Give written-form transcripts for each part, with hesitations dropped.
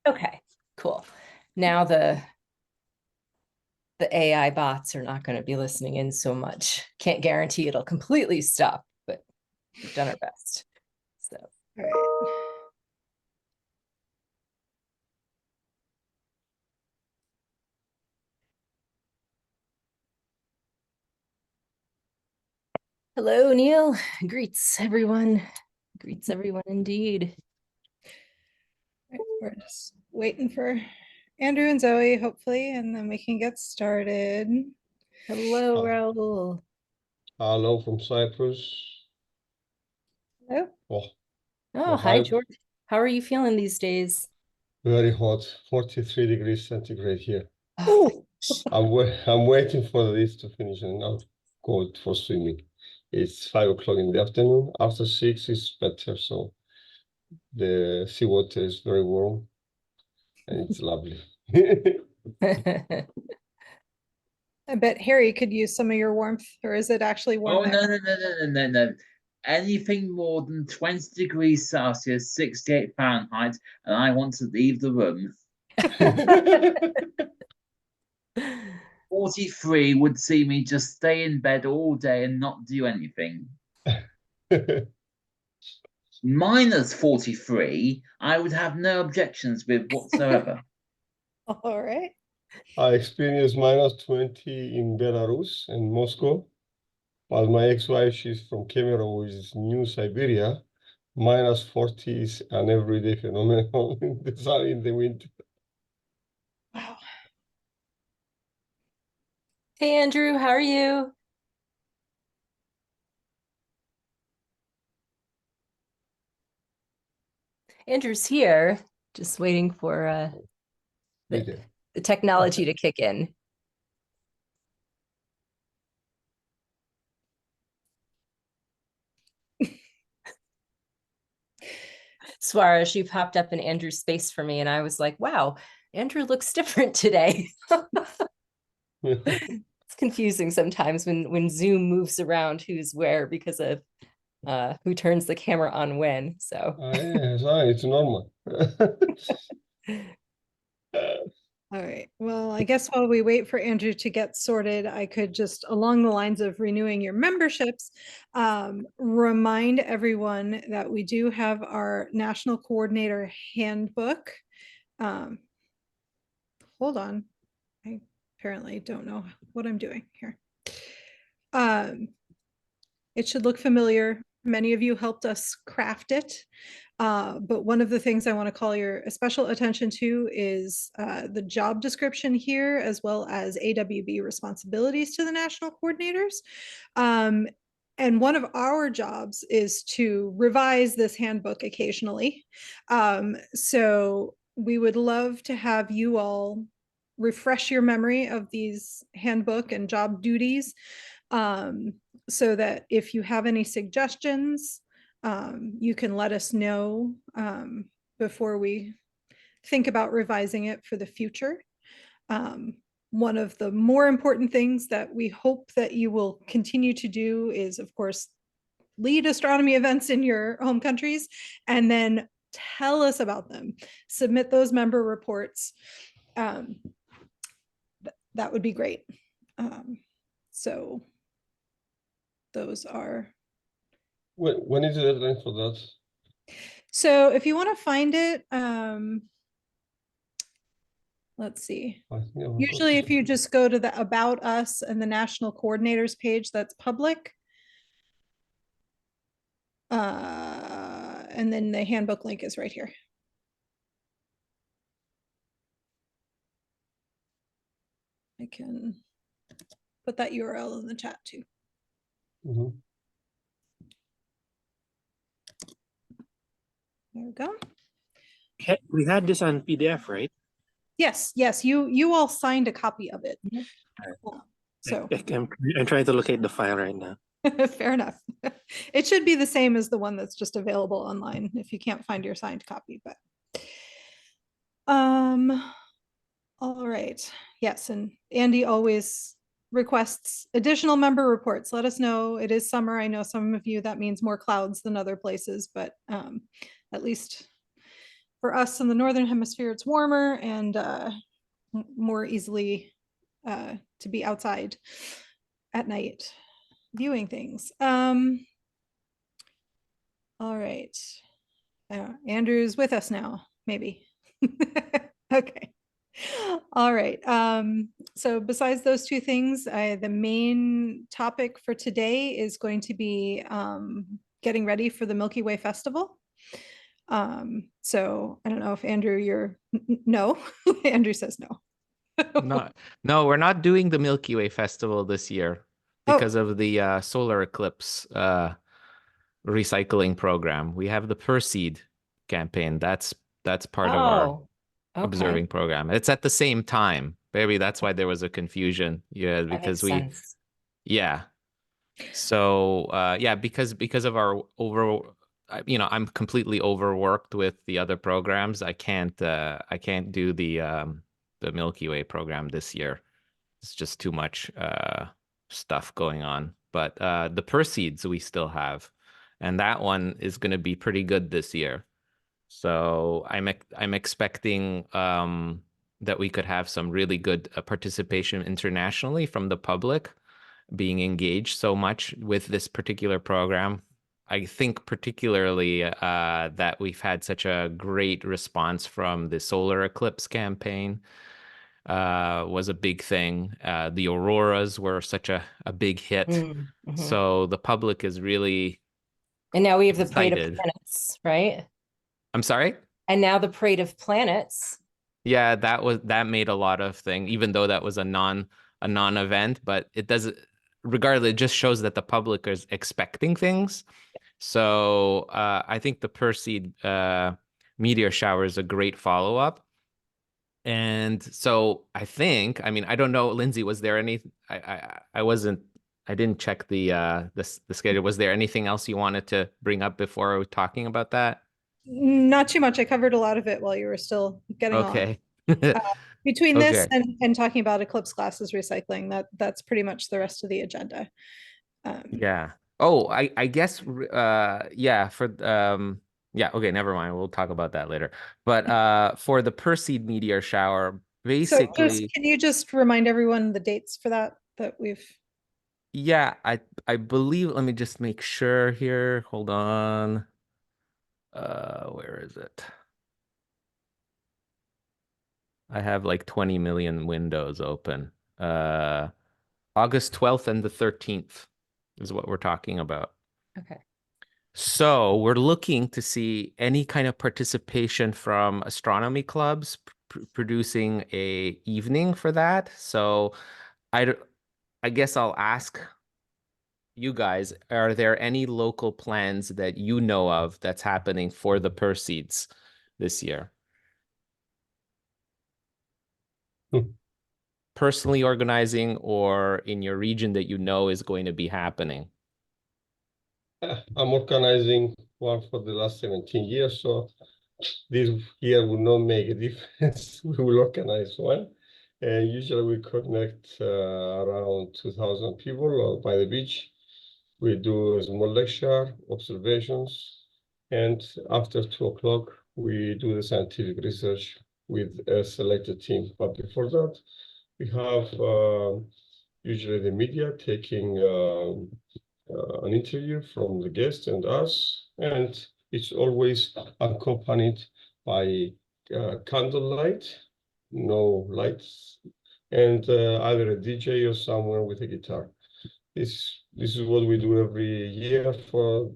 Okay, cool. Now the AI bots are not going to be listening in so much. Can't guarantee it'll completely stop, but we've done our best. So, All right. hello, Neil. Greets everyone. Greets everyone indeed. Right, we're just waiting for Andrew and Zoe, hopefully, and then we can get started. Hello, Oh. Raul. Hello from Cyprus. Hello. Oh, Oh, hi, George. How are you feeling these days? very hot, 43 degrees centigrade here. Oh, I'm waiting for this to finish and I'll go for swimming. It's 5 o'clock in the afternoon. After 6 is better, so the seawater is very warm and it's lovely. I bet Harry could use some of your warmth, or is it actually warm Oh, there? no. Anything more than 20 degrees Celsius, 68 Fahrenheit, and I want to leave the room. 43 would see me just stay in bed all day and not do anything. Minus 43, I would have no objections with whatsoever. All right. I experienced minus 20 in Belarus and Moscow, while my ex-wife, she's from Kemerovo, which is New Siberia. Minus 40 is an everyday phenomenon in the sun in the winter. Wow. hey, Andrew, how are you? Andrew's here, just waiting for the technology to kick in. Swara, she popped up in Andrew's space for me, and I was like, wow, Andrew looks different today. It's confusing sometimes when Zoom moves around who's where because of who turns the camera on when. So yeah, it's normal. All right. Well, I guess while we wait for Andrew to get sorted, I could just, along the lines of renewing your memberships, remind everyone that we do have our National Coordinator Handbook. Hold on. I apparently don't know what I'm doing here. It should look familiar. Many of you helped us craft it. But one of the things I want to call your special attention to is the job description here, as well as AWB responsibilities to the national coordinators. And one of our jobs is to revise this handbook occasionally. So we would love to have you all refresh your memory of these handbook and job duties, so that if you have any suggestions, you can let us know before we think about revising it for the future. One of the more important things that we hope that you will continue to do is, of course, lead astronomy events in your home countries, and then tell us about them. Submit those member reports. That would be great. So those are. When is the deadline for that? So if you want to find it, let's see. Usually if you just go to the About Us and the National Coordinators page, that's public. And then the handbook link is right here. I can put that URL in the chat too. Mm-hmm. There we go. We had this on PDF, right? Yes, you all signed a copy of it. So I'm trying to locate the file right now. fair enough. It should be the same as the one that's just available online if you can't find your signed copy, but all right. Yes, and Andy always requests additional member reports. Let us know. It is summer. I know some of you that means more clouds than other places, but at least for us in the Northern Hemisphere, it's warmer and more easily to be outside at night viewing things. All right. Andrew's with us now, maybe. Okay. All right. So besides those two things, the main topic for today is going to be getting ready for the Milky Way Festival. So I don't know if Andrew, no. Andrew says no. No, we're not doing the Milky Way Festival this year because of the solar eclipse recycling program. We have the Perseid campaign. That's part of our okay. observing program. It's at the same time. Maybe that's why there was a confusion. Yeah, That because makes sense. yeah. So yeah, because of our I'm completely overworked with the other programs. I can't do the Milky Way program this year. It's just too much stuff going on. But the Perseids we still have, and that one is going to be pretty good this year. So I'm expecting that we could have some really good participation internationally from the public being engaged so much with this particular program. I think particularly that we've had such a great response from the solar eclipse campaign was a big thing. The auroras were such a big hit. Mm-hmm. So the public is really And now we have the Parade of excited. Planets, right? I'm sorry? And now the Parade of Planets. Yeah, that made a lot of thing, even though that was a non-event, but it doesn't, regardless, it just shows that the public is expecting things. So I think the Perseid meteor shower is a great follow-up. And so I don't know, Lindsay, was there any, I didn't check the schedule. Was there anything else you wanted to bring up before we were talking about that? Not too much. I covered a lot of it while you were still getting on. Okay. Between this Okay. and talking about eclipse glasses recycling, that's pretty much the rest of the agenda. Yeah. Oh, I guess yeah, okay, never mind. We'll talk about that later. But for the Perseid meteor shower, basically can you just remind everyone the dates for that we've yeah, I believe, let me just make sure here. Hold on. Where is it? I have like 20 million windows open. August 12th and the 13th is what we're talking about. Okay. So we're looking to see any kind of participation from astronomy clubs producing a evening for that. So I guess I'll ask you guys, are there any local plans that you know of that's happening for the Perseids this year? Personally organizing or in your region that you know is going to be happening? I'm organizing one for the last 17 years, so this year will not make a difference. We will organize one. And usually we connect around 2,000 people by the beach. We do a small lecture, observations, and after 2 o'clock, we do the scientific research with a selected team. But before that, we have usually the media taking an interview from the guest and us, and it's always accompanied by candlelight, no lights, and either a DJ or someone with a guitar. This is what we do every year for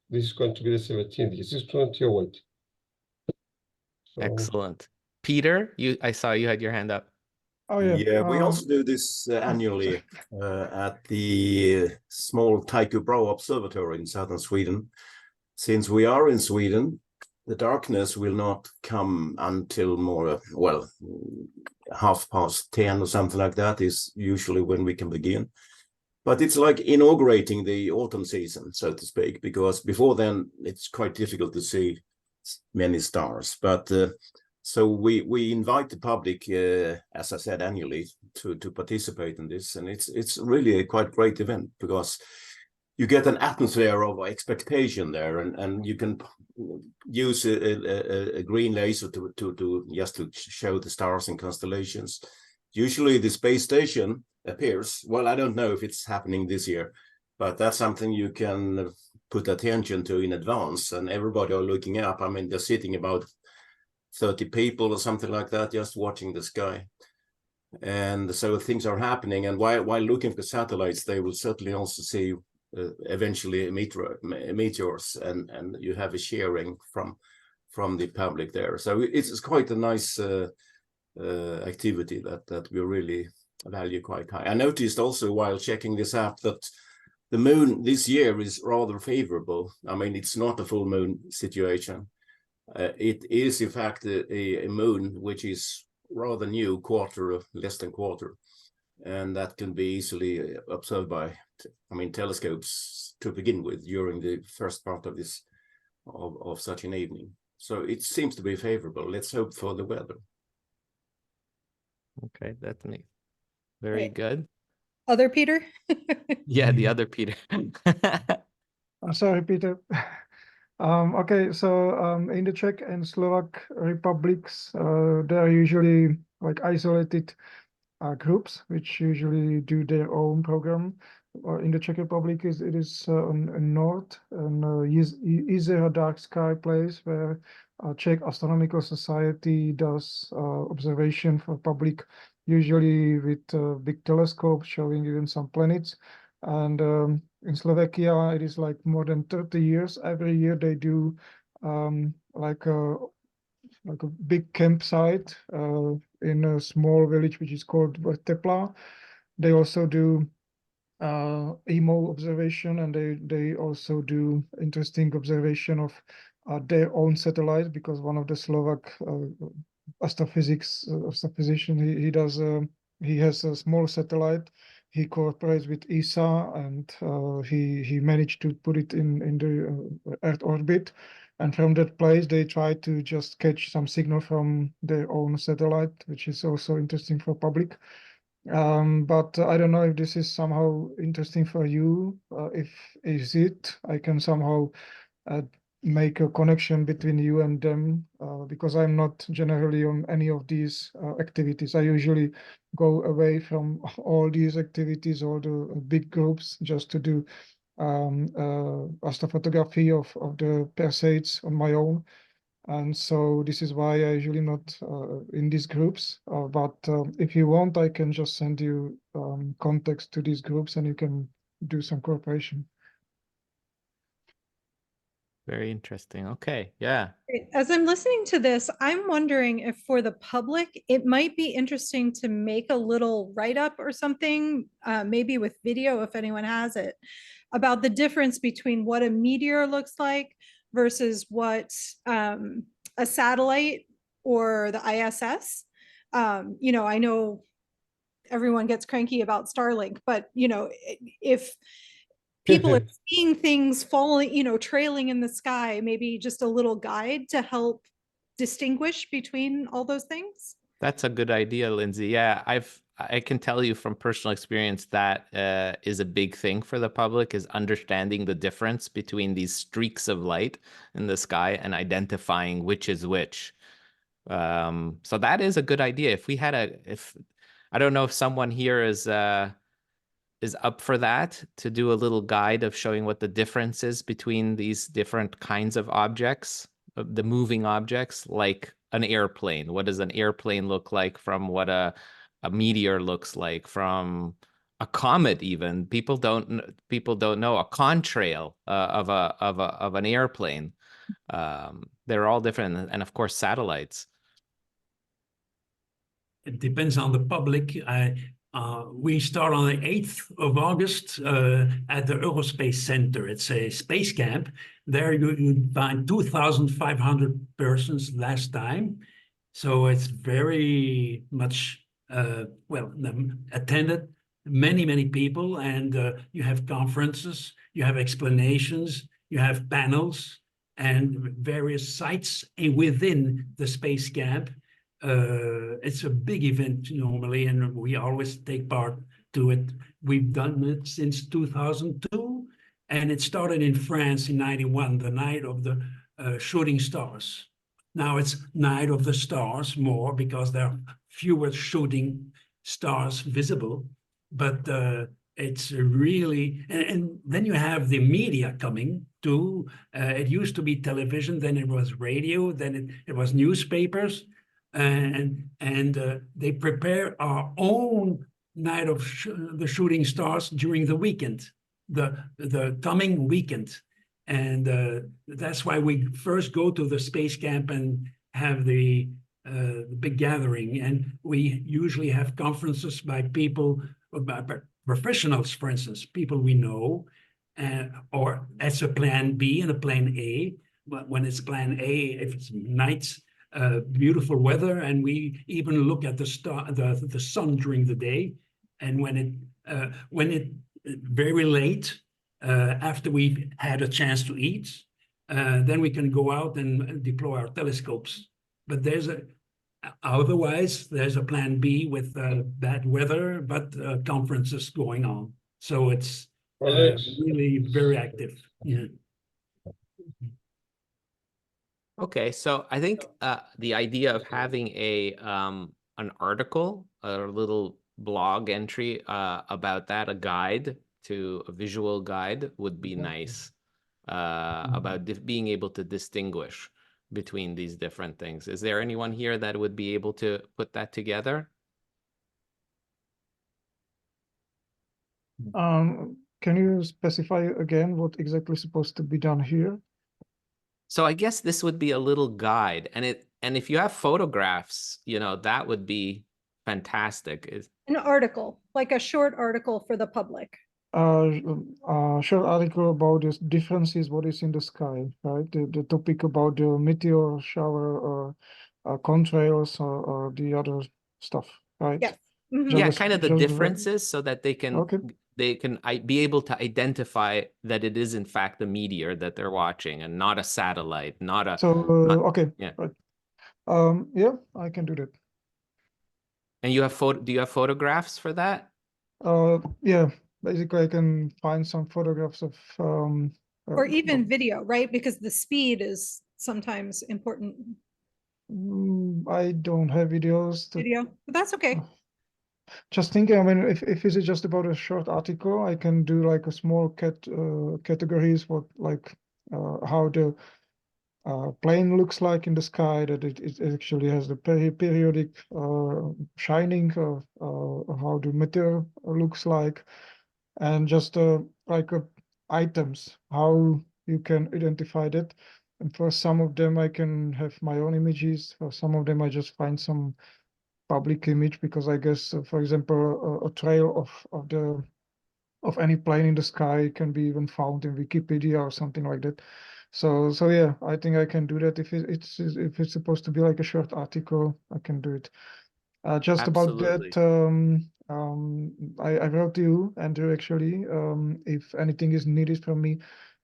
this is going to be the 17th. This is 2008. So, excellent. Peter, I saw you had your hand up. Oh yeah, we also do this annually at the small Tycho Brahe Observatory in southern Sweden. Since we are in Sweden, the darkness will not come until more, 10:30 or something like that is usually when we can begin. But it's like inaugurating the autumn season, so to speak, because before then it's quite difficult to see many stars. But so we invite the public, as I said, annually to participate in this, and it's really a quite great event because you get an atmosphere of expectation there, and you can use a green laser to just to show the stars and constellations. Usually the space station appears, well, I don't know if it's happening this year, but that's something you can put attention to in advance, and everybody are looking up. I mean, they're sitting about 30 people or something like that, just watching the sky. And so things are happening, and while looking for satellites, they will certainly also see eventually meteors, and you have a sharing from the public there. So it's quite a nice activity that we really value quite high. I noticed also while checking this app that the moon this year is rather favorable. I mean, it's not a full moon situation. It is in fact a moon which is rather new, less than quarter, and that can be easily observed by, I mean, telescopes to begin with during the first part of this of such an evening. So it seems to be favorable. Let's hope for the weather. Okay, that's me. Very Great. good. Other Peter? Yeah, the other Peter. Sorry, Peter. Okay, so in the Czech and Slovak republics, there are usually like isolated groups which usually do their own program. In the Czech Republic, it is on north, and Jezero Dark Sky place where Czech Astronomical Society does observation for public, usually with big telescopes showing even some planets. And in Slovakia, it is like more than 30 years. Every year they do like a big campsite in a small village which is called Tepla. They also do EMO observation, and they also do interesting observation of their own satellite, because one of the Slovak astrophysician, he has a small satellite. He cooperates with ESA, and he managed to put it in the Earth orbit. And from that place, they try to just catch some signal from their own satellite, which is also interesting for public. But I don't know if this is somehow interesting for you. If is it, I can somehow make a connection between you and them, because I'm not generally on any of these activities. I usually go away from all these activities, all the big groups, just to do astrophotography of the Perseids on my own. And so this is why I usually not in these groups. But if you want, I can just send you context to these groups, and you can do some cooperation. Very interesting. Okay, yeah. As I'm listening to this, I'm wondering if for the public, it might be interesting to make a little write-up or something, maybe with video, if anyone has it, about the difference between what a meteor looks like versus what a satellite or the ISS. You know, I know everyone gets cranky about Starlink, but you know, if people are seeing things falling, you know, trailing in the sky, maybe just a little guide to help distinguish between all those things. That's a good idea, Lindsay. Yeah, I can tell you from personal experience that is a big thing for the public, is understanding the difference between these streaks of light in the sky and identifying which is which. So that is a good idea. If we had I don't know if someone here is up for that, to do a little guide of showing what the difference is between these different kinds of objects, the moving objects, like an airplane. What does an airplane look like from what a meteor looks like, from a comet even? People don't know a contrail of an airplane. They're all different, and of course satellites. It depends on the public. We start on the 8th of August at the Eurospace Center. It's a space camp. There you find 2,500 persons last time. So it's very much, attended, many people, and you have conferences, you have explanations, you have panels, and various sites within the space camp. It's a big event normally, and we always take part to it. We've done it since 2002, And it started in France in 91, the night of the shooting stars. Now it's Night of the Stars more because there are fewer shooting stars visible, but it's really, and then you have the media coming too. It used to be television, then it was radio, then it was newspapers, and they prepare our own Night of the Shooting Stars during the weekend, the coming weekend. And that's why we first go to the space camp and have the big gathering. And we usually have conferences by people, by professionals, for instance, people we know, or as a plan B and a plan A. But when it's plan A, if it's nights, beautiful weather, and we even look at the sun during the day. And when it very late, after we've had a chance to eat, then we can go out and deploy our telescopes. But otherwise, there's a plan B with bad weather, but conferences going on. So it's really very active. Yeah. Okay, so I think the idea of having an article, a little blog entry about that, a guide, a visual guide would be nice, about being able to distinguish between these different things. Is there anyone here that would be able to put that together? Can you specify again what exactly is supposed to be done here? So I guess this would be a little guide, and if you have photographs, that would be fantastic. An article, like a short article for the public. Short article about the differences, what is in the sky, right? The topic about the meteor shower or contrails or the other stuff, right? Yes. Yeah, kind of the differences so that they can be able to identify that it is in fact a meteor that they're watching and not a satellite, not a. Okay. Yeah. Right. Yeah, I can do that. And do you have photographs for that? Yeah. Basically, I can find some photographs of or even video, right? Because the speed is sometimes important. I don't have videos. Video, but that's okay. Just thinking, I mean, if it's just about a short article, I can do like a small categories, what like how the plane looks like in the sky, that it actually has the periodic shining, how the meteor looks like. And just like items, how you can identify that. And for some of them, I can have my own images. For some of them, I just find some public image, because I guess, for example, a trail of any plane in the sky can be even found in Wikipedia or something like that. So yeah, I think I can do that. If it's supposed to be like a short article, I can do it. Just Absolutely. about that. I wrote to you, Andrew, actually, if anything is needed from me,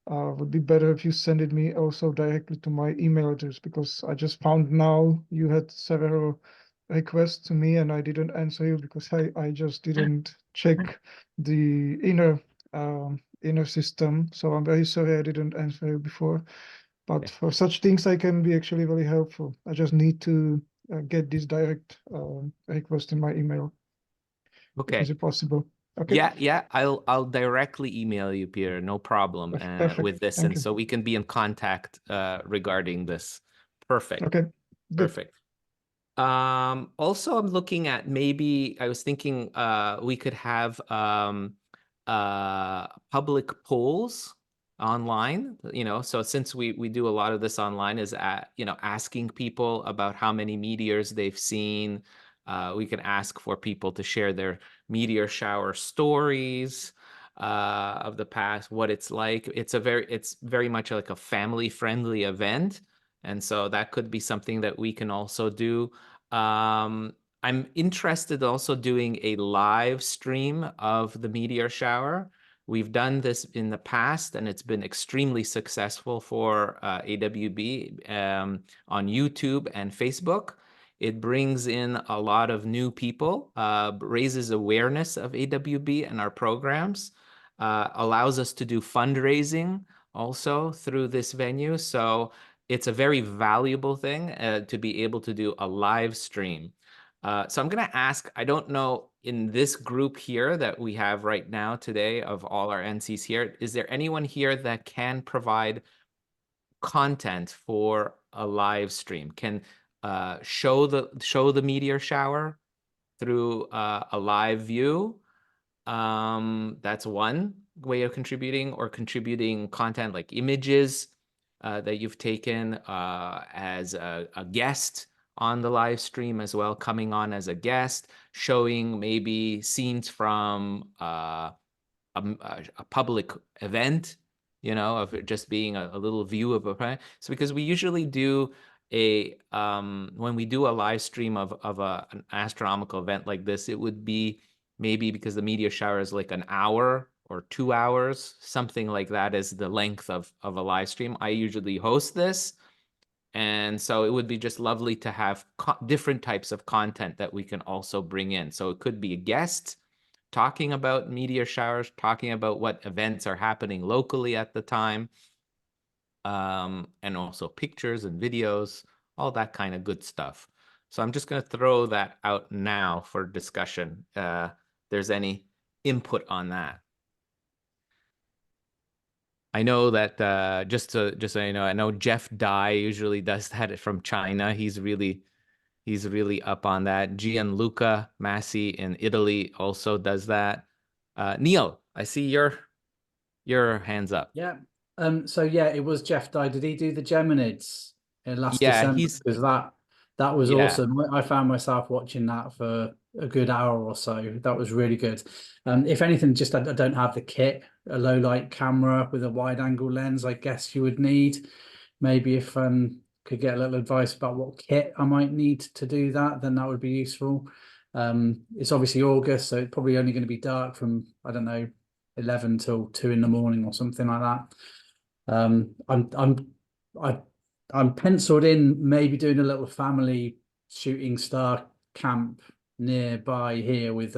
would be better if you send it me also directly to my email address, because I just found now you had several requests to me and I didn't answer you because I just didn't check the inner system. So I'm very sorry I didn't answer you before. But for such things, I can be actually very helpful. I just need to get this direct request in my email. Okay. Is it possible? Okay. Yeah. I'll directly email you, Peter. No problem with this, Thank and you. so we can be in contact regarding this. Perfect. Okay. Good. Perfect. Also, I'm looking at, maybe I was thinking we could have public polls online, so since we do a lot of this online, is asking people about how many meteors they've seen. We can ask for people to share their meteor shower stories of the past, what it's like. It's very much like a family-friendly event, and so that could be something that we can also do. I'm interested also doing a live stream of the meteor shower. We've done this in the past, and it's been extremely successful for AWB on YouTube and Facebook. It brings in a lot of new people, raises awareness of AWB and our programs. allows us to do fundraising also through this venue. So it's a very valuable thing to be able to do a live stream. So I'm going to ask, I don't know, in this group here that we have right now today of all our NCs here, is there anyone here that can provide content for a live stream, can show the meteor shower through a live view? That's one way of contributing, or contributing content like images that you've taken as a guest on the live stream as well, coming on as a guest, showing maybe scenes from a public event, you know, of it just being a little view of a, so because we usually do a when we do a live stream of an astronomical event like this, it would be maybe, because the meteor shower is like an hour or 2 hours, something like that is the length of a live stream. I usually host this. And so it would be just lovely to have different types of content that we can also bring in. So it could be a guest talking about meteor showers, talking about what events are happening locally at the time, and also pictures and videos, all that kind of good stuff. So I'm just going to throw that out now for discussion. There's any input on that. I know that just so you know, I know Jeff Dye usually does that from China. He's really up on that. Gianluca Massi in Italy also does that. Neil, I see your hands up. Yeah. So yeah, it was Jeff Dye. Did he do the Geminids in last Yeah, December? Because that was Yeah. awesome. I found myself watching that for a good hour or so. That was really good. If anything, just I don't have the kit, a low light camera with a wide angle lens, I guess you would need. Maybe if could get a little advice about what kit I might need to do that, then that would be useful. It's obviously August, so it's probably only going to be dark from, I don't know, 11 till 2 in the morning or something like that. I'm penciled in maybe doing a little family shooting star camp nearby here with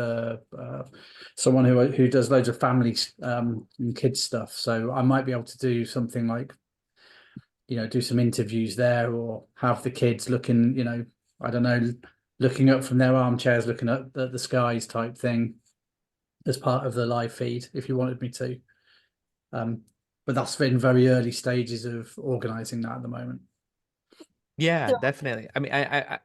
someone who does loads of family and kids stuff. So I might be able to do something like, you know, do some interviews there, or have the kids looking, you know, I don't know, looking up from their armchairs, looking at the skies type thing as part of the live feed, if you wanted me to. But that's in very early stages of organizing that at the moment. Yeah, So- definitely. I mean, I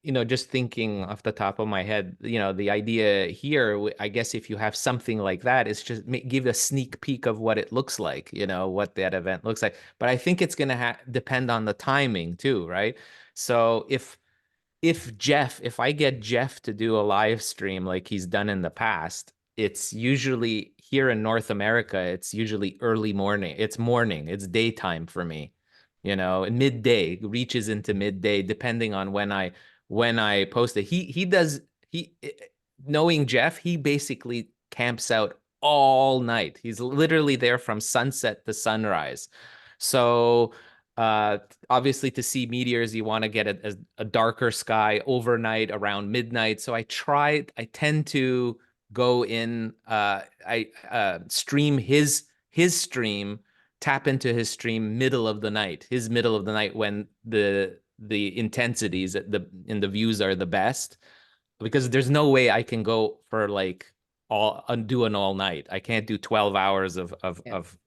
you know, just thinking off the top of my head, you know, the idea here, I guess if you have something like that, is just give a sneak peek of what it looks like, you know, what that event looks like. But I think it's going to depend on the timing too, right? So if I get Jeff to do a live stream like he's done in the past, it's usually here in North America, it's usually early morning. It's daytime for me, you know, and midday, reaches into midday, depending on when I post it. Knowing Jeff, he basically camps out all night. He's literally there from sunset to sunrise. So obviously, to see meteors, you want to get a darker sky overnight around midnight. So I tend to go in, I stream his stream, tap into his stream middle of the night when the intensities in the views are the best, because there's no way I can go for like do an all night. I can't do 12 hours of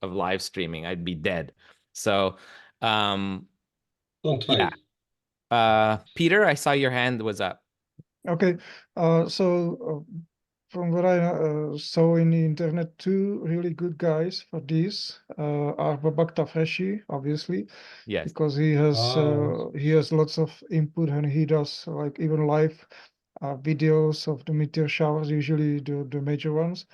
live streaming. I'd be dead. So Don't try. yeah. Peter, I saw your hand was up. Okay, so from what I saw in the internet, two really good guys for this are Babak Tafreshi, obviously, Yes. because he has lots of input, and he does like even live videos of the meteor showers, usually the major ones.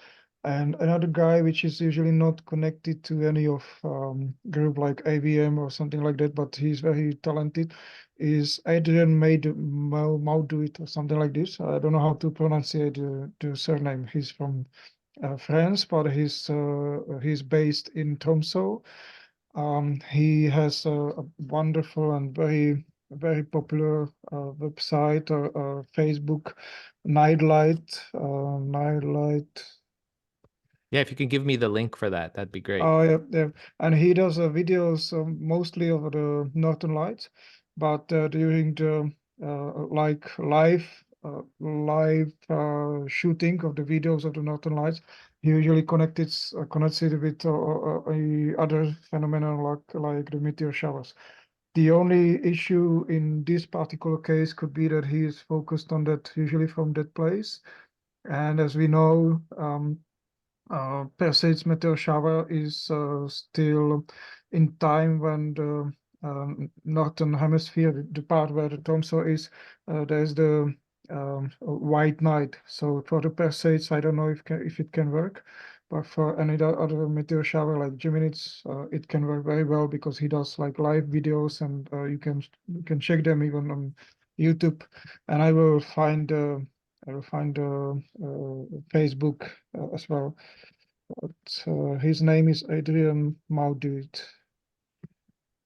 And another guy, which is usually not connected to any of group like ABM or something like that, but he's very talented, is Adrian Mauduit or something like this. I don't know how to pronounce the surname. He's from France, but he's based in Tromsø. He has a wonderful and very popular website or Facebook, Nightlight. Yeah, if you can give me the link for that, that'd be great. Oh, yeah, yeah. And he does videos mostly of the Northern Lights, but during the like live shooting of the videos of the Northern Lights, he usually connects it with other phenomena like the meteor showers. The only issue in this particular case could be that he is focused on that usually from that place, and as we know, Perseids meteor shower is still in time when the northern hemisphere, the part where the Tromsø is, there's the white night. So for the Perseids, I don't know if it can work, but for any other meteor shower like Geminids, it can work very well because he does like live videos, and you can check them even on YouTube. And I will find Facebook as well. But his name is Adrian Maudut.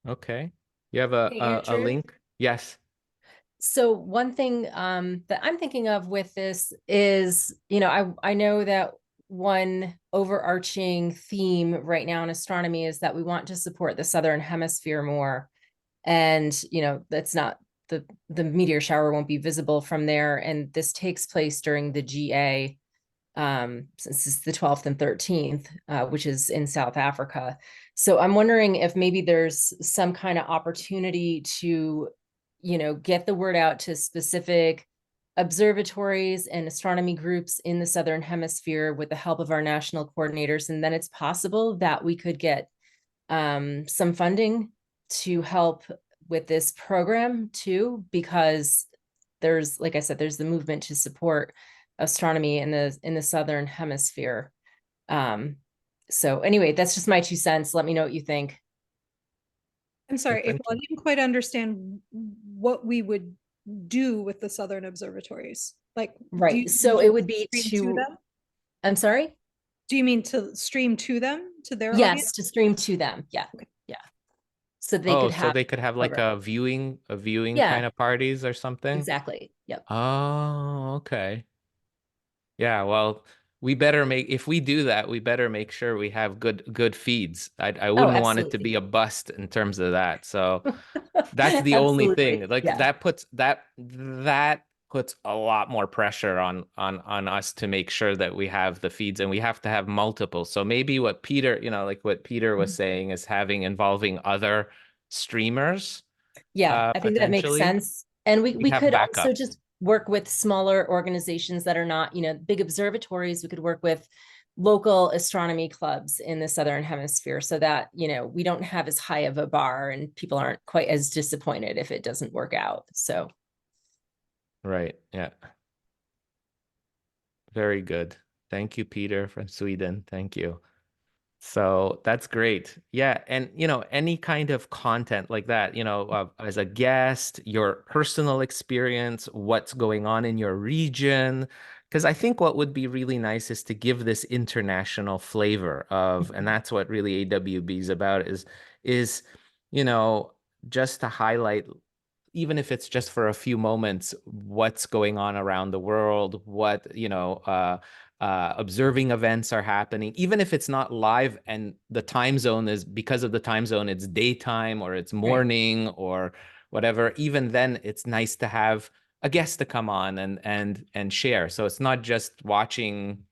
Okay. You have Hey, a Andrew? link? Yes. So one thing that I'm thinking of with this is, I know that one overarching theme right now in astronomy is that we want to support the Southern Hemisphere more. And, that's not the meteor shower won't be visible from there. And this takes place during the GA, since it's the 12th and 13th, which is in South Africa. So I'm wondering if maybe there's some kind of opportunity to, get the word out to specific observatories and astronomy groups in the Southern Hemisphere with the help of our national coordinators. And then it's possible that we could get some funding to help with this program too, because there's, like I said, there's the movement to support astronomy in the Southern Hemisphere. So anyway, that's just my 2 cents. Let me know what you think. I'm sorry, thank April, I didn't quite understand what we would do with the Southern observatories. Like, do Right. you So mean it would be stream to, them? I'm sorry? Do you mean to stream to them, to their Yes, audience? to stream to them. Yeah. Okay. Yeah. So they Oh, could so have, they could have like program. a viewing Yeah. kind of parties or something? Exactly. Yep. Oh, okay. Yeah, well, if we do that, we better make sure we have good feeds. I wouldn't want it to absolutely. be a bust in terms of that. So that's the only Absolutely. thing. Like Yeah. that puts a lot more pressure on us to make sure that we have the feeds, and we have to have multiple. So maybe what Peter, like what Peter was saying, is involving other streamers. Yeah, I think that makes potentially. sense. And we have could also backups. just work with smaller organizations that are not, big observatories. We could work with local astronomy clubs in the Southern Hemisphere so that, we don't have as high of a bar and people aren't quite as disappointed if it doesn't work out. So. Right. Yeah. Very good. Thank you, Peter from Sweden. Thank you. So that's great. Yeah. And, any kind of content like that, as a guest, your personal experience, what's going on in your region. Because I think what would be really nice is to give this international flavor of, and that's what really AWB is about, is, just to highlight, even if it's just for a few moments, what's going on around the world, what, observing events are happening, even if it's not live and the time zone is, because of the time zone, it's daytime or it's morning or whatever. Even then, it's nice to have a guest to come on and share. So it's not just watching,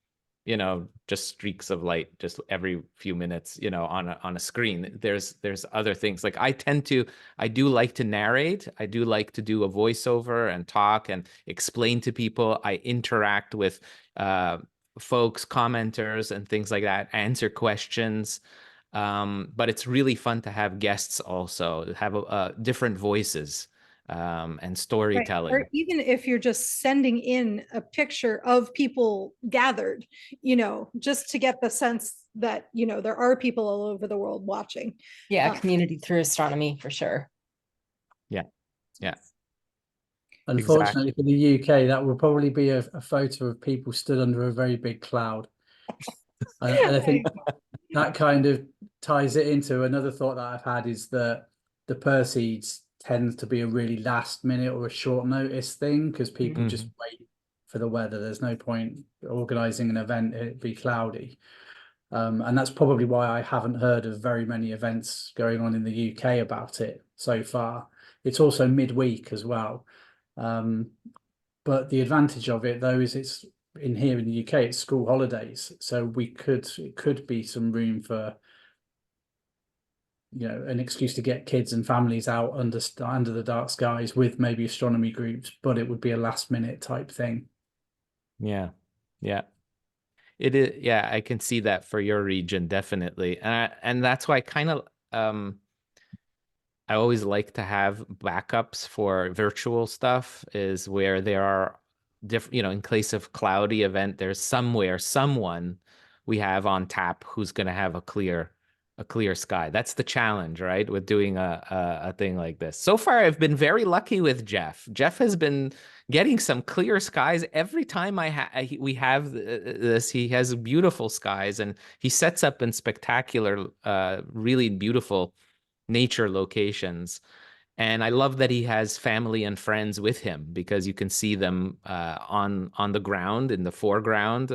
just streaks of light just every few minutes, on a screen. There's other things. Like I do like to narrate. I do like to do a voiceover and talk and explain to people. I interact with folks, commenters and things like that, answer questions. But it's really fun to have guests also, have different voices and storytelling. Right. Or even if you're just sending in a picture of people gathered, just to get the sense that, there are people all over the world watching. Yeah, community through astronomy for sure. Yeah. Yeah. Unfortunately for the UK, that will probably be a photo of people stood under a very big cloud. And I think that kind of ties it into another thought that I've had, is that the Perseids tends to be a really last minute or a short notice thing, because people just wait for the weather. There's no point organizing an event, it'd be cloudy. And that's probably why I haven't heard of very many events going on in the UK about it so far. It's also midweek as well. But the advantage of it, though, is it's here in the UK, it's school holidays. So it could be some room for, you know, an excuse to get kids and families out under the dark skies with maybe astronomy groups, but it would be a last minute type thing. Yeah. It is, yeah, I can see that for your region, definitely. And that's why kind of I always like to have backups for virtual stuff, is where there are different, you know, in case of cloudy event, there's someone we have on tap who's going to have a clear sky. That's the challenge, right? With doing a thing like this. So far, I've been very lucky with Jeff. Jeff has been getting some clear skies every time we have this. He has beautiful skies, and he sets up in spectacular, really beautiful nature locations. And I love that he has family and friends with him, because you can see them on the ground, in the foreground.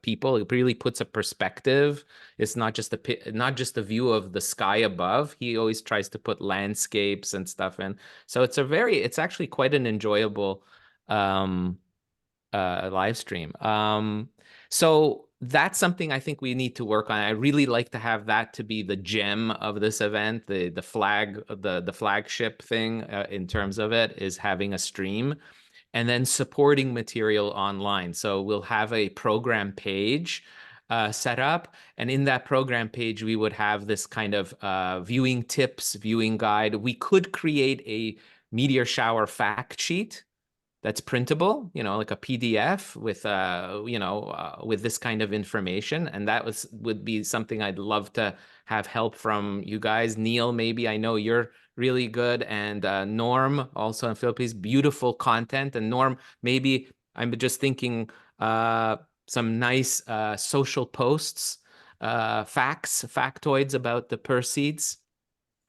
People, it really puts a perspective. It's not just a view of the sky above. He always tries to put landscapes and stuff in. So it's actually quite an enjoyable live stream. So that's something I think we need to work on. I really like to have that to be the gem of this event. The flagship thing in terms of it is having a stream, and then supporting material online. So we'll have a program page set up, and in that program page we would have this kind of viewing tips, viewing guide. We could create a meteor shower fact sheet that's printable, you know, like a PDF with, with this kind of information. And that would be something I'd love to have help from you guys. Neil, maybe, I know you're really good. And Norm, also in Philippines, beautiful content. And Norm, maybe I'm just thinking some nice social posts, factoids about the Perseids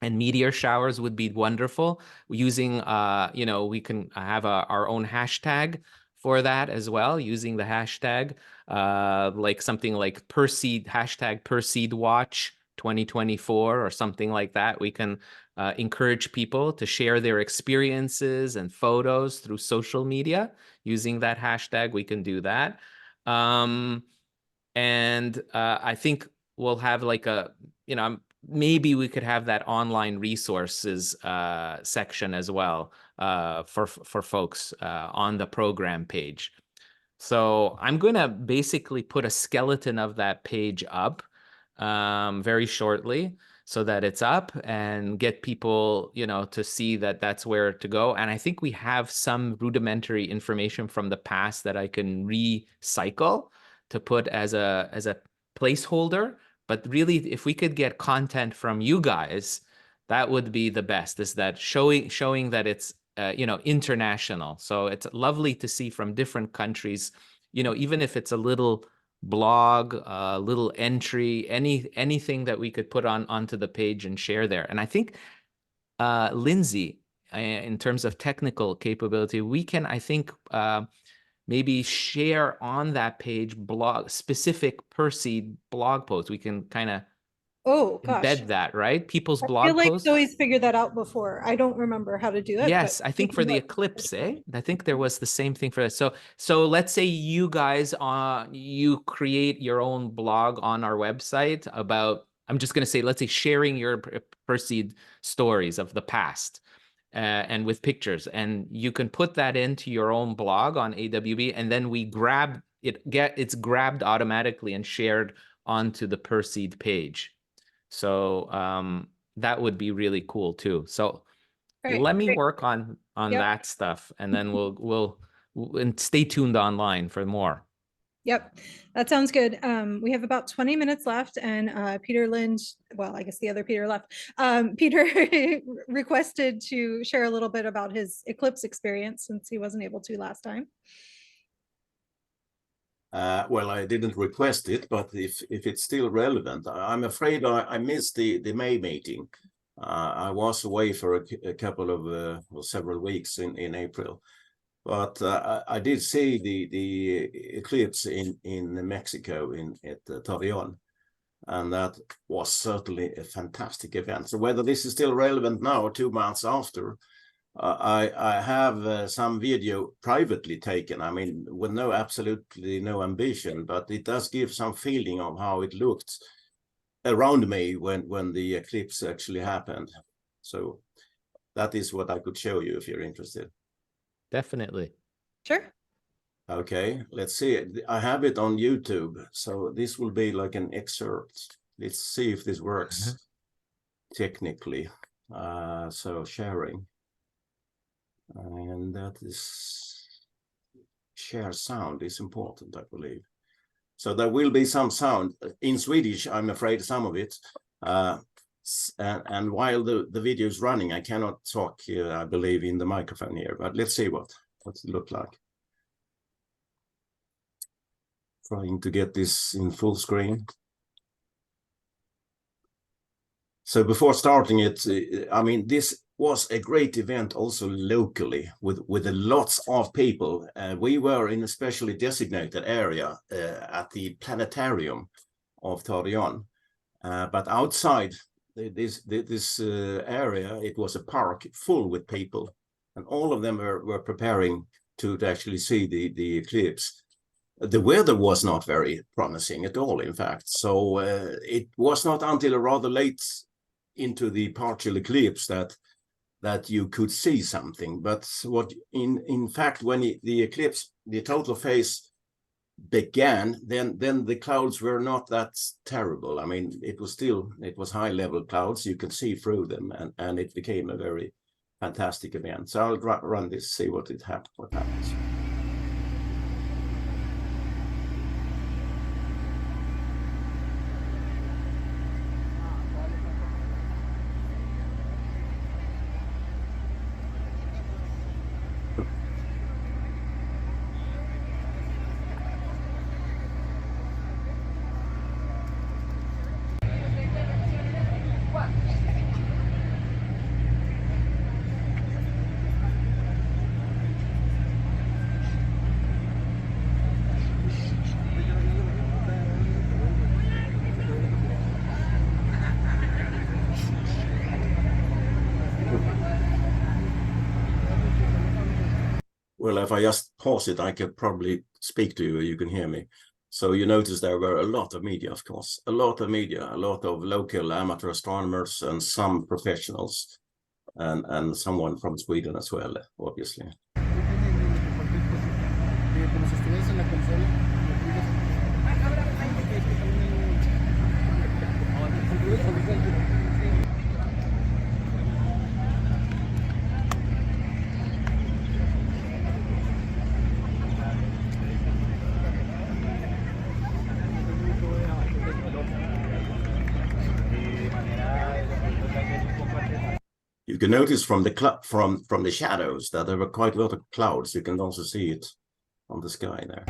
and meteor showers would be wonderful. Using, we can have our own hashtag for that as well, using the hashtag, like something like #Perseid Watch 2024 or something like that. We can encourage people to share their experiences and photos through social media. Using that hashtag, we can do that. And I think we'll have like maybe we could have that online resources section as well for folks on the program page. So I'm going to basically put a skeleton of that page up very shortly, so that it's up and get people, to see that that's where to go. And I think we have some rudimentary information from the past that I can recycle to put as a placeholder. But really, if we could get content from you guys, that would be the best, is that showing that it's, international. So it's lovely to see from different countries, even if it's a little blog, a little entry, anything that we could put onto the page and share there. And I think, Lindsay, in terms of technical capability, we can, I think, maybe share on that page specific Perseid blog posts. We can kind of embed that, right? People's blog posts. I feel like posts. Zoe's figured that out before. I don't remember how to do it. Yes, I think for the eclipse, I think there was the same thing for that. So let's say you guys, you create your own blog on our website about, I'm just going to say, let's say sharing your Perseid stories of the past. And with pictures, and you can put that into your own blog on AWB, and then we grab it, it's grabbed automatically and shared onto the Perseid page. So that would be really cool too. So let me work on that stuff, and then we'll and stay tuned online for more. Yep, that sounds good. We have about 20 minutes left, and Peter Lind, well, I guess the other Peter left. Peter requested to share a little bit about his eclipse experience, since he wasn't able to last time. Well, I didn't request it, but if it's still relevant, I'm afraid I missed the May meeting. I was away for a couple of several weeks in April. But I did see the eclipse in Mexico at Tavillon, And that was certainly a fantastic event. So whether this is still relevant now, 2 months after, I have some video privately taken. I mean, with absolutely no ambition, but it does give some feeling of how it looked around me when the eclipse actually happened. So that is what I could show you if you're interested. Definitely. Sure. Okay, let's see. I have it on YouTube, so this will be like an excerpt. Let's see if this works technically. So sharing, and that is share sound is important, I believe. So there will be some sound in Swedish. I'm afraid some of it. And while the video is running, I cannot talk, I believe, in the microphone here. But let's see what it look like. Trying to get this in full screen. So before starting it, I mean, this was a great event also locally with lots of people. We were in a specially designated area at the planetarium of Torreon. But outside this area, it was a park full with people. And all of them were preparing to actually see the eclipse. The weather was not very promising at all, in fact. So it was not until rather late into the partial eclipse that you could see something. But what in fact, when the eclipse, the total phase began, then the clouds were not that terrible. I mean, it was high level clouds. You could see through them, and it became a very fantastic event. So I'll run this, see what happens. Well, if I just pause it, I could probably speak to you, you can hear me. So you notice there were a lot of media, of course, a lot of media, a lot of local amateur astronomers and some professionals and someone from Sweden as well, obviously. You can notice from the shadows that there were quite a lot of clouds. You can also see it on the sky there.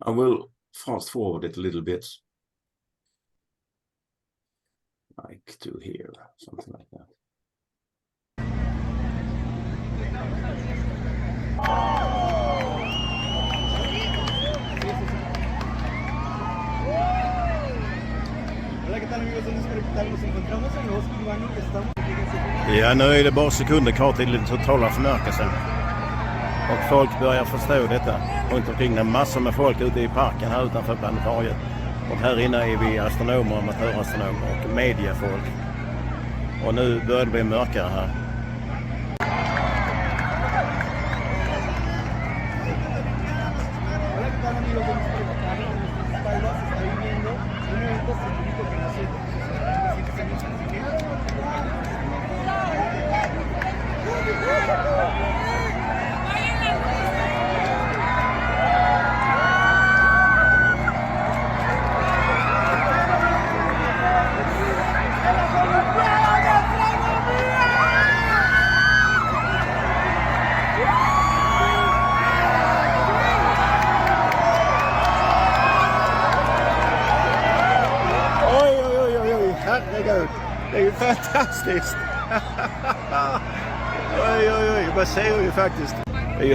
I will fast forward it a little bit, like to here, something like that. Ja, nu är det bara sekunder kvar till den totala förmörkelsen. Och folk börjar förstå detta runt omkring. Det är massor med folk ute i parken här utanför planetariet. Och här inne är vi astronomer, amatörastronomer och mediefolk. Och nu börjar det bli mörkare här. Herregud, det är ju fantastiskt. Oj, man ser ju faktiskt. Det är ju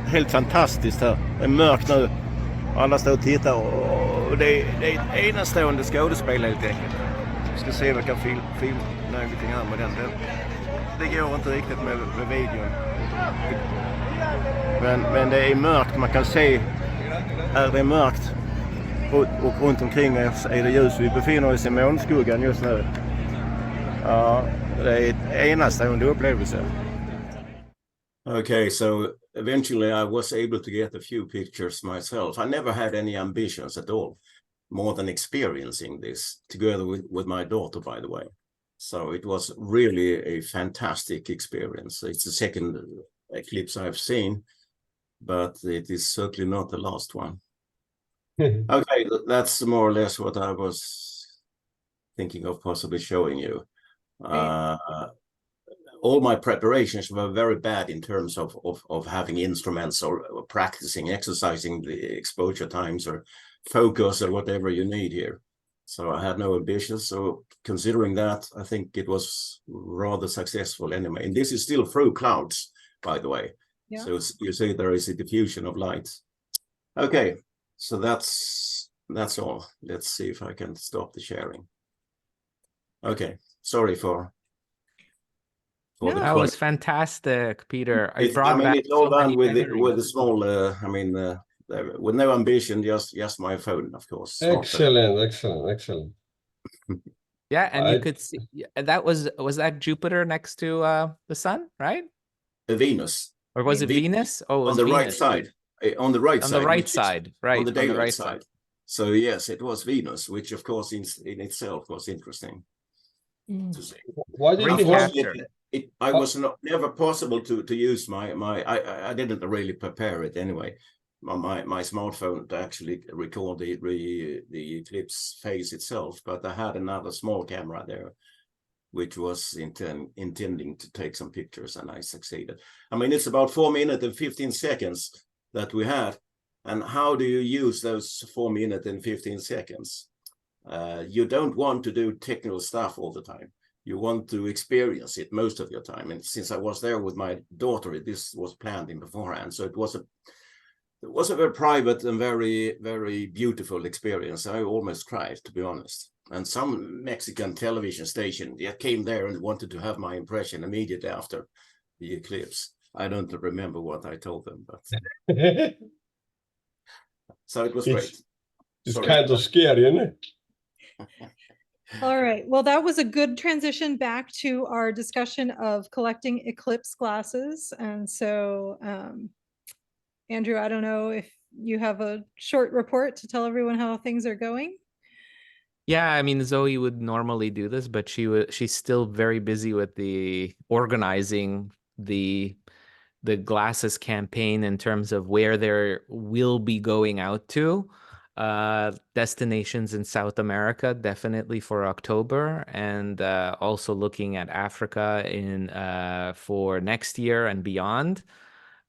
helt fantastiskt här. Det är mörkt nu. Alla står och tittar och det är ett enastående skådespel helt enkelt. Vi ska se vilka film någonting här med den. Det går inte riktigt med videon. Men det är mörkt, man kan se här det är mörkt. Och runt omkring oss är det ljus. Vi befinner oss i månskuggan just nu. Ja, det är ett enastående upplevelse. Okay, so eventually I was able to get a few pictures myself. I never had any ambitions at all, more than experiencing this together with my daughter, by the way. So it was really a fantastic experience. It's the second eclipse I've seen, but it is certainly not the last one. Okay, that's more or less what I was thinking of possibly showing you. All my preparations were very bad in terms of having instruments or practicing, exercising the exposure times or focus or whatever you need here. So I had no ambitions. So considering that, I think it was rather successful anyway. And this is still through clouds, by the way. Yeah. So you see there is a diffusion of light. Okay, so that's all. Let's see if I can stop the sharing. Okay, sorry for that was fantastic, Peter. It's all done with the small. With no ambition, just my phone, of course. Excellent. Yeah, and you could see that was that Jupiter next to the sun, right? Venus. Or was it Venus? Oh, it was on the Venus. right side. On the right on side. The right side, right? On the daylight right side. So yes, it was Venus, which of course in itself was interesting to see. Why did you have I was never possible to use I didn't really prepare it anyway. My smartphone to actually record the eclipse phase itself, but I had another small camera there, which was intending to take some pictures, and I succeeded. I mean, it's about 4 minutes and 15 seconds that we had, and how do you use those 4 minutes and 15 seconds? You don't want to do technical stuff all the time. You want to experience it most of your time. And since I was there with my daughter, this was planned in beforehand. So it was a very private and very, very beautiful experience. I almost cried, to be honest. And some Mexican television station came there and wanted to have my impression immediately after the eclipse. I don't remember what I told them, but so it was great. It's kind of scary, isn't it? All right. Well, that was a good transition back to our discussion of collecting eclipse glasses. And so, Andrew, I don't know if you have a short report to tell everyone how things are going. Yeah, I mean, Zoe would normally do this, but she's still very busy with the organizing the glasses campaign in terms of where they will be going out to. Destinations in South America, definitely for October, and also looking at Africa for next year and beyond.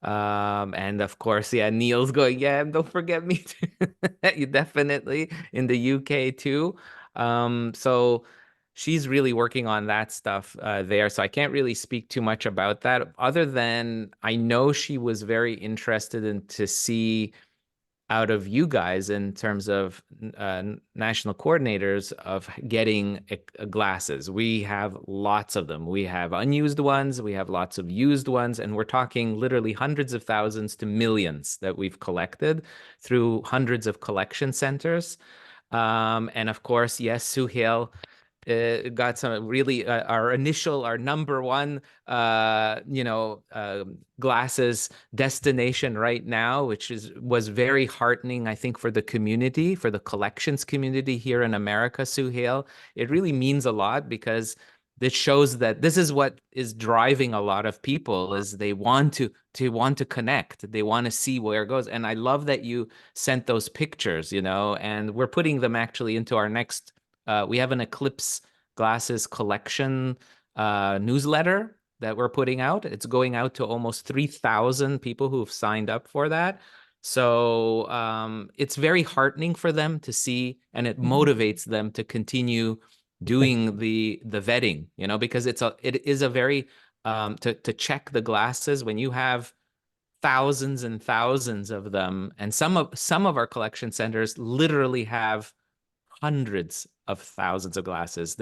And of course, Neil's going, don't forget me too. You definitely in the UK too. So she's really working on that stuff there. So I can't really speak too much about that, other than I know she was very interested to see out of you guys in terms of national coordinators of getting glasses. We have lots of them. We have unused ones, we have lots of used ones, and we're talking literally hundreds of thousands to millions that we've collected through hundreds of collection centers. And of course, yes, Suhail got some really our number one glasses destination right now, which was very heartening, I think, for the community, for the collections community here in America. Suhail, it really means a lot because it shows that this is what is driving a lot of people, is they want to connect, they want to see where it goes. And I love that you sent those pictures, and we're putting them actually into our next we have an Eclipse glasses collection newsletter that we're putting out. It's going out to almost 3,000 people who've signed up for that. So it's very heartening for them to see, and it motivates them to continue doing the vetting, because it is a very to check the glasses when you have thousands and thousands of them, and some of our collection centers literally have hundreds of thousands of glasses.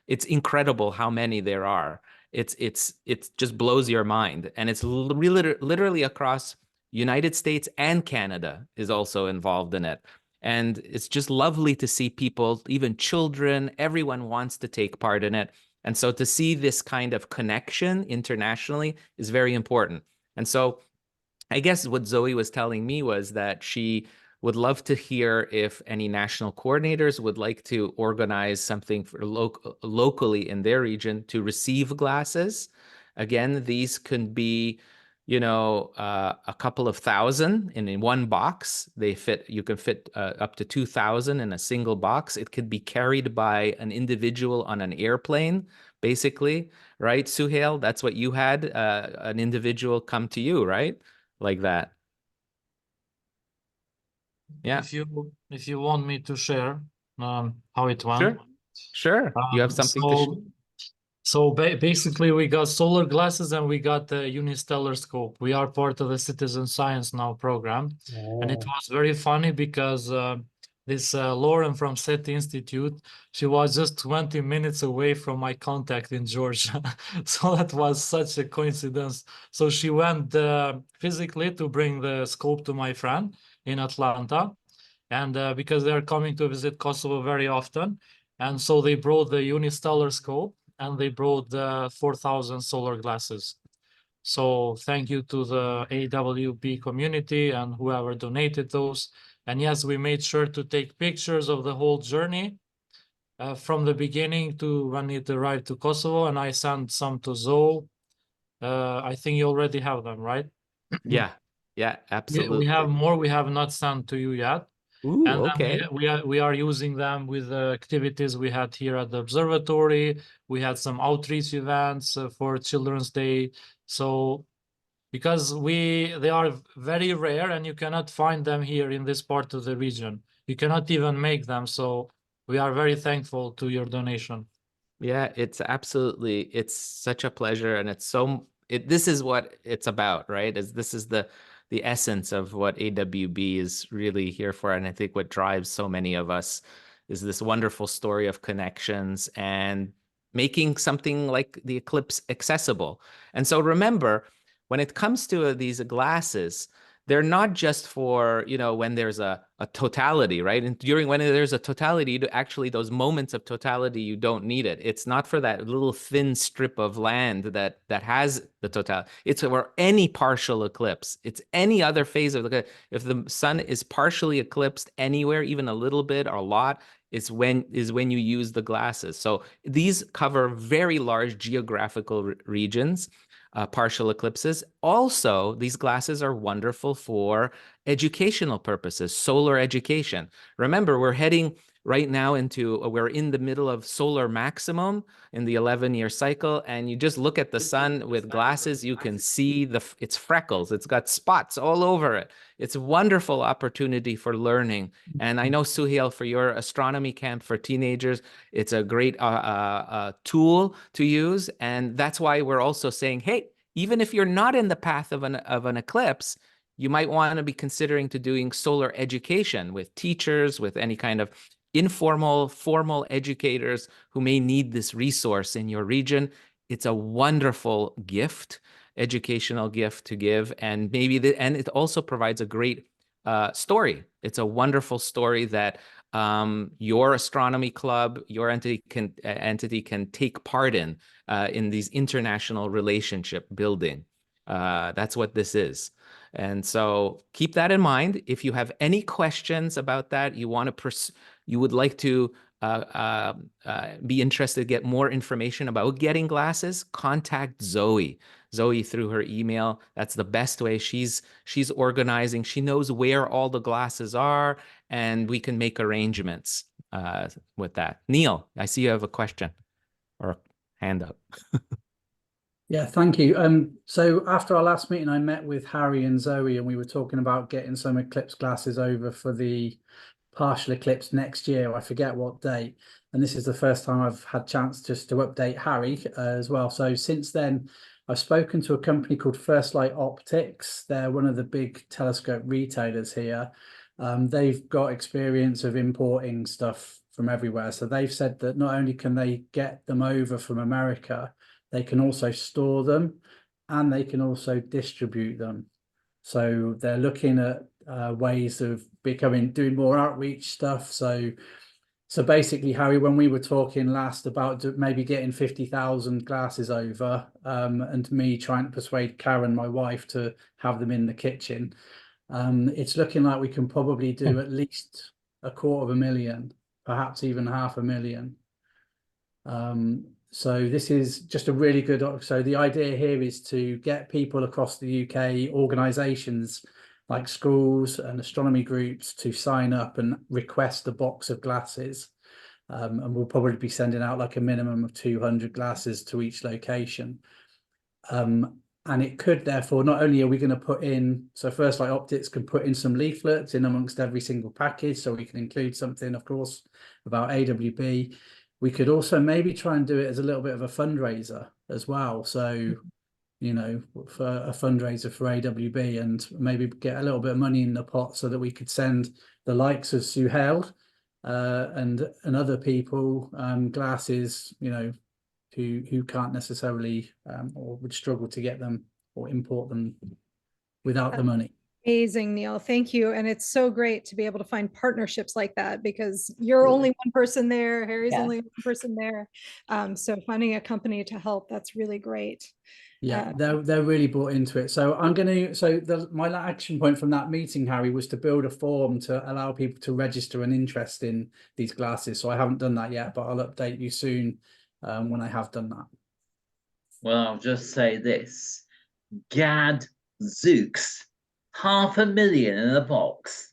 It's incredible how many there are. It's just blows your mind, and it's literally across United States, and Canada is also involved in it. And it's just lovely to see people, even children, everyone wants to take part in it. And so to see this kind of connection internationally is very important. And so I guess what Zoe was telling me was that she would love to hear if any national coordinators would like to organize something for locally in their region to receive glasses. Again, these can be, a couple of thousand in one box. You can fit up to 2,000 in a single box. It could be carried by an individual on an airplane, basically, right? Suhail, that's what you had, an individual come to you, right? Like that. Yeah. If you want me to share how it went. Sure. You have something to share. So basically we got solar glasses and we got the Unistellar scope. We are part of the Citizen Science Now program. And it was very funny because this Lauren from SETI Institute, she was just 20 minutes away from my contact in Georgia. So that was such a coincidence. So she went physically to bring the scope to my friend in Atlanta, and because they're coming to visit Kosovo very often, and so they brought the Unistellar scope and they brought the 4,000 solar glasses. So thank you to the AWB community and whoever donated those. And yes, we made sure to take pictures of the whole journey from the beginning to when it arrived to Kosovo, and I sent some to Zoe. I think you already have them, right? Yeah, absolutely. We have more we have not sent to you yet. Ooh, and okay. We are using them with the activities we had here at the observatory. We had some outreach events for Children's Day. So because they are very rare and you cannot find them here in this part of the region. You cannot even make them. So we are very thankful to your donation. Yeah, it's such a pleasure, and this is what it's about, right? This is the essence of what AWB is really here for. And I think what drives so many of us is this wonderful story of connections and making something like the Eclipse accessible. And so remember, when it comes to these glasses, they're not just for, when there's a totality, right? And when there's a totality, actually those moments of totality, you don't need it. It's not for that little thin strip of land that has the totality. It's for any partial eclipse. It's any other phase of the, if the sun is partially eclipsed anywhere, even a little bit or a lot, is when you use the glasses. So these cover very large geographical regions. Partial eclipses. Also, these glasses are wonderful for educational purposes, solar education. Remember, we're heading right now we're in the middle of solar maximum in the 11-year cycle, and you just look at the sun with glasses, you can see its freckles. It's got spots all over it. It's a wonderful opportunity for learning. And I know, Suhail, for your astronomy camp for teenagers, it's a great tool to use. And that's why we're also saying, hey, even if you're not in the path of an eclipse, you might want to be considering to doing solar education with teachers, with any kind of informal, formal educators who may need this resource in your region. It's a wonderful gift, educational gift to give, and and it also provides a great story. It's a wonderful story that your astronomy club, your entity can take part in these international relationship building. That's what this is. And so keep that in mind. If you have any questions about that, you would like to be interested to get more information about getting glasses, contact Zoe. Zoe through her email. That's the best way. She's organizing. She knows where all the glasses are, and we can make arrangements with that. Neil, I see you have a question or a hand up. Yeah, thank you. So after our last meeting, I met with Harry and Zoe, and we were talking about getting some eclipse glasses over for the partial eclipse next year. I forget what date. And this is the first time I've had chance just to update Harry as well. So since then, I've spoken to a company called First Light Optics. They're one of the big telescope retailers here. They've got experience of importing stuff from everywhere. So they've said that not only can they get them over from America, they can also store them and they can also distribute them. So they're looking at ways of doing more outreach stuff. So basically, Harry, when we were talking last about maybe getting 50,000 glasses over, and me trying to persuade Karen, my wife, to have them in the kitchen, it's looking like we can probably do at least 250,000, perhaps even 500,000. So this is just a really good. So the idea here is to get people across the UK, organisations like schools and astronomy groups, to sign up and request a box of glasses. And we'll probably be sending out like a minimum of 200 glasses to each location. And it could, therefore, not only are we going to put in, so First Light Optics can put in some leaflets in amongst every single package, so we can include something, of course, about AWB. We could also maybe try and do it as a little bit of a fundraiser as well. So, you know, for a fundraiser for AWB, and maybe get a little bit of money in the pot so that we could send the likes of Suhail and other people glasses, you know, who can't necessarily or would struggle to get them or import them without the money. Amazing, Neil. Thank you. And it's so great to be able to find partnerships like that, because you're only one person there, Harry's only one person there. So finding a company to help, that's really great. Yeah, they're really bought into it. So my action point from that meeting, Harry, was to build a form to allow people to register an interest in these glasses. So I haven't done that yet, but I'll update you soon when I have done that. Well, I'll just say this. Gad Zooks. 500,000 in a box.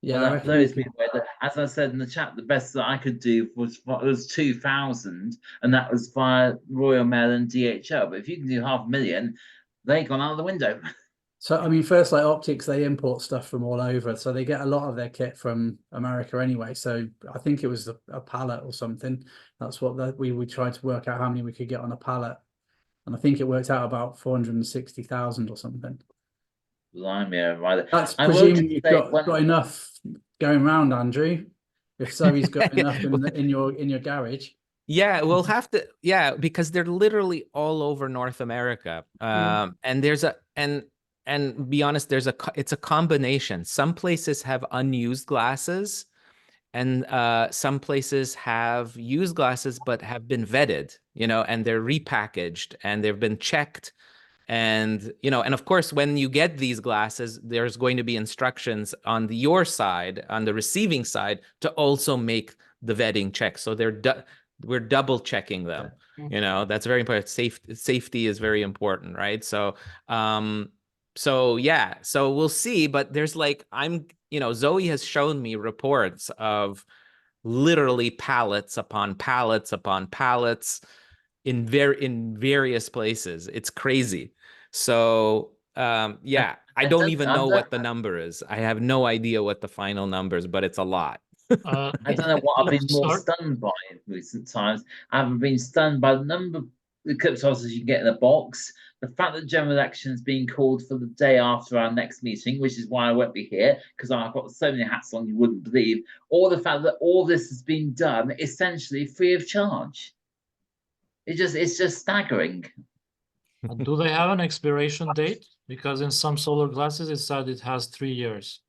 Yeah, well, that blows me away. As I said in the chat, the best that I could do was 2,000, and that was via Royal Mail and DHL. But if you can do 500,000, they've gone out of the window. So, I mean, First Light Optics, they import stuff from all over. So they get a lot of their kit from America anyway. So I think it was a pallet or something. That's what we tried to work out how many we could get on a pallet. And I think it worked out about 460,000 or something. Right. That's presuming you've got enough going around, Andrew. If Zoe's got enough in your garage. Yeah, we'll have to. Yeah, because they're literally all over North America. And there's and be honest, it's a combination. Some places have unused glasses, and some places have used glasses but have been vetted, you know, and they're repackaged and they've been checked. And, you know, and of course, when you get these glasses, there's going to be instructions on your side, on the receiving side, to also make the vetting check. So we're double checking them. You know, that's very important. Safety is very important, right? So, yeah, so we'll see. But there's Zoe has shown me reports of literally pallets upon pallets upon pallets in various places. It's crazy. So yeah, I don't even know what the number is. I have no idea what the final number is, but it's a lot. I don't know what I've been more stunned by in recent times. I haven't been stunned by the number the Eclipse you can get in a box. The fact that general election is being called for the day after our next meeting, which is why I won't be here, because I've got so many hats on you wouldn't believe, or the fact that all this has been done essentially free of charge. It's just staggering. Do they have an expiration date? Because in some solar glasses, it said it has 3 years.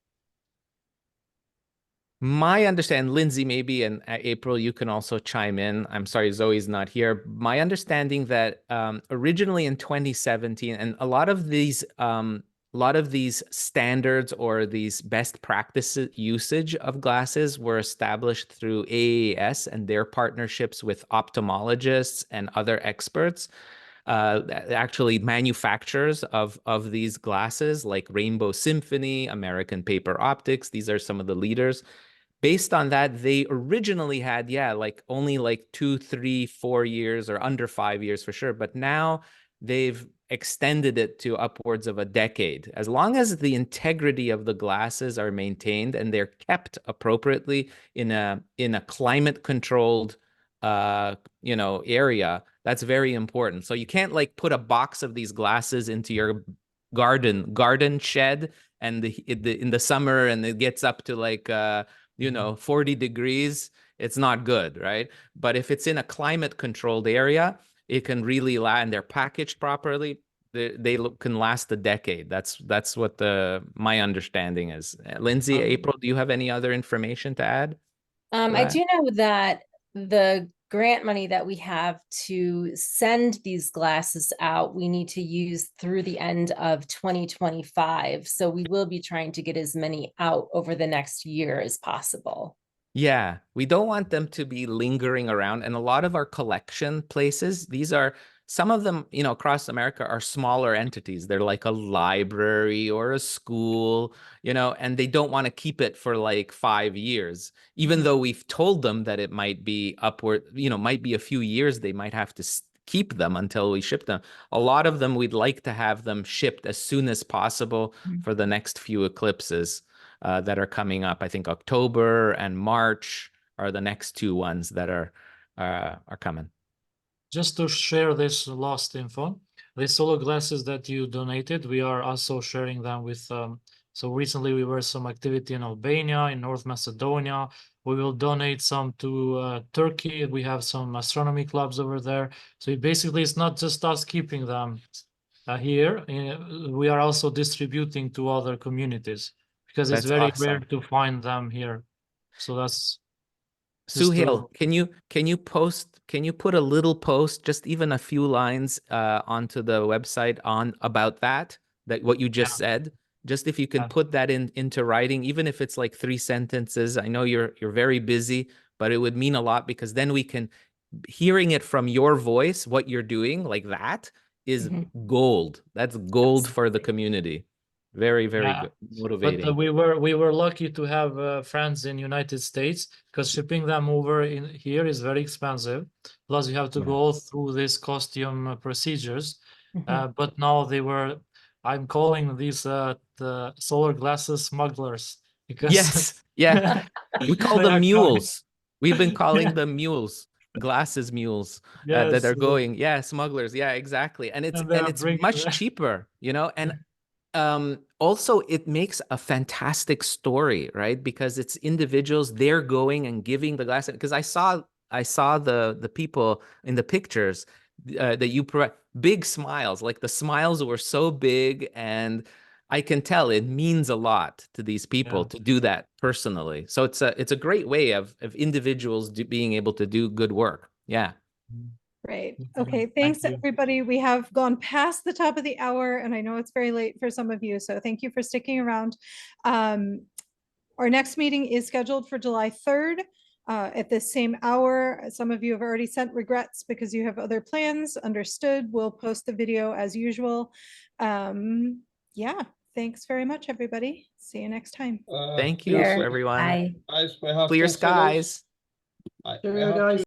My understanding, Lindsay, maybe, and April, you can also chime in. I'm sorry, Zoe's not here. My understanding that originally in 2017, and a lot of these standards or these best practices usage of glasses were established through AAS and their partnerships with ophthalmologists and other experts. Actually manufacturers of these glasses like Rainbow Symphony, American Paper Optics. These are some of the leaders. Based on that, they originally had, like only like 2, 3, 4 years or under 5 years for sure. But now they've extended it to upwards of a decade. As long as the integrity of the glasses are maintained and they're kept appropriately in a climate controlled area, that's very important. So you can't like put a box of these glasses into your garden shed and in the summer and it gets up to like 40 degrees. It's not good, right? But if it's in a climate controlled area, it can really last, and they're packaged properly. They can last a decade. That's what my understanding is. Lindsay, April, do you have any other information to add? I do know that the grant money that we have to send these glasses out, we need to use through the end of 2025. So we will be trying to get as many out over the next year as possible. Yeah, we don't want them to be lingering around. And a lot of our collection places, some of them, across America are smaller entities. They're like a library or a school, and they don't want to keep it for like 5 years, even though we've told them that it might be upward, might be a few years. They might have to keep them until we ship them. A lot of them, we'd like to have them shipped as soon as possible for the next few eclipses that are coming up. I think October and March are the next 2 ones that are coming. Just to share this last info, the solar glasses that you donated, we are also sharing them with, so recently we were some activity in Albania, in North Macedonia. We will donate some to Turkey. We have some astronomy clubs over there. So it's not just us keeping them here. We are also distributing to other communities because it's very rare to find them here. So that's Suhail, can you put a little post, just even a few lines onto the website about that what you just said? Just if you can put that into writing, even if it's like 3 sentences. I know you're very busy, but it would mean a lot because then we can, hearing it from your voice, what you're doing like that is gold. That's gold for the community. Very, very good, motivating. But we were lucky to have friends in United States because shipping them over in here is very expensive. Plus, you have to go through these costume procedures. But now I'm calling these the solar glasses smugglers because we call them mules. We've been calling them mules, glasses mules that are going, smugglers. Yeah, exactly. And it's much cheaper, and also it makes a fantastic story, right? Because it's individuals, they're going and giving the glass, because I saw the people in the pictures that you provide, big smiles, like the smiles were so big, and I can tell it means a lot to these people to do that personally. So it's a great way of individuals being able to do good work. Yeah. Great. Okay, thanks everybody. We have gone past the top of the hour and I know it's very late for some of you, so thank you for sticking around. Our next meeting is scheduled for July 3rd at the same hour. Some of you have already sent regrets because you have other plans. Understood. We'll post the video as usual. Yeah, thanks very much, everybody. See you next time. Thank you, everyone. Bye. Clear skies. Cheerio, guys.